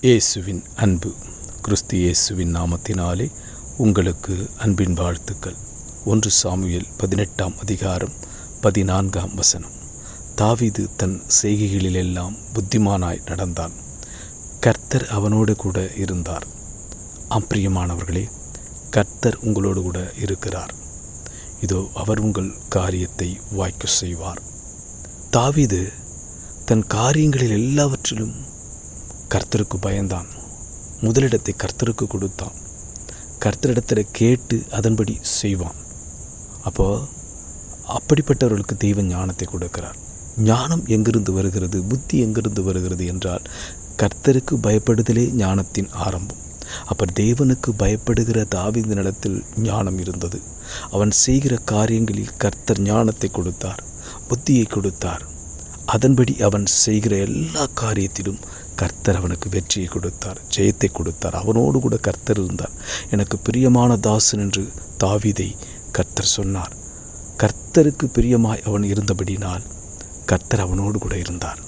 இயேசுவின் அன்பு. கிறிஸ்து இயேசுவின் நாமத்தினாலே உங்களுக்கு அன்பின் வாழ்த்துக்கள். 1 சாமுவேல் 18ஆம் அதிகாரம் 14ஆம் வசனம். தாவீது தன் செய்கைகளிலெல்லாம் புத்திமானாய் நடந்தான், கர்த்தர் அவனோடு கூட இருந்தார். பிரியமானவர்களே, கர்த்தர் உங்களோடு கூட இருக்கிறார். இதோ அவர் உங்கள் காரியத்தை வாய்க்க செய்வார். தாவீது தன் காரியங்களில் எல்லாவற்றிலும் கர்த்தருக்கு பயந்தான். முதலிடத்தை கர்த்தருக்கு கொடுத்தான். கர்த்தரிடத்தில் கேட்டு அதன்படி செய்வான். அப்படிப்பட்டவர்களுக்கு தெய்வ ஞானத்தை கொடுக்கிறார். ஞானம் எங்கிருந்து வருகிறது, புத்தி எங்கிருந்து வருகிறது என்றால் கர்த்தருக்கு பயப்படுதலே ஞானத்தின் ஆரம்பம். தேவனுக்கு பயப்படுகிற தாவீதினிடத்தில் ஞானம் இருந்தது. அவன் செய்கிற காரியங்களில் கர்த்தர் ஞானத்தை கொடுத்தார், புத்தியை கொடுத்தார். அதன்படி அவன் செய்கிற எல்லா காரியத்திலும் கர்த்தர் அவனுக்கு வெற்றியை கொடுத்தார், ஜெயத்தை கொடுத்தார். அவனோடு கூட கர்த்தர் இருந்தார். எனக்கு பிரியமான தாசன் என்று தாவீதை கர்த்தர் சொன்னார். கர்த்தருக்கு பிரியமாய் அவன் இருந்தபடினால் கர்த்தர் அவனோடு கூட இருந்தார்.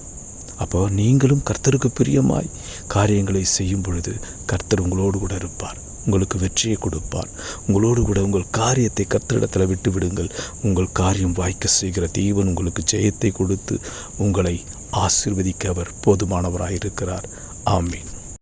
நீங்களும் கர்த்தருக்கு பிரியமாய் காரியங்களை செய்யும் பொழுது கர்த்தர் உங்களோடு கூட இருப்பார், உங்களுக்கு வெற்றியை கொடுப்பார். உங்களோடு கூட உங்கள் காரியத்தை கர்த்தரிடத்தில் விட்டு விடுங்கள். உங்கள் காரியம் வாய்க்க செய்கிற தேவன் உங்களுக்கு ஜெயத்தை கொடுத்து உங்களை ஆசீர்வதிக்க அவர் போதுமானவராயிருக்கிறார். ஆமீன்.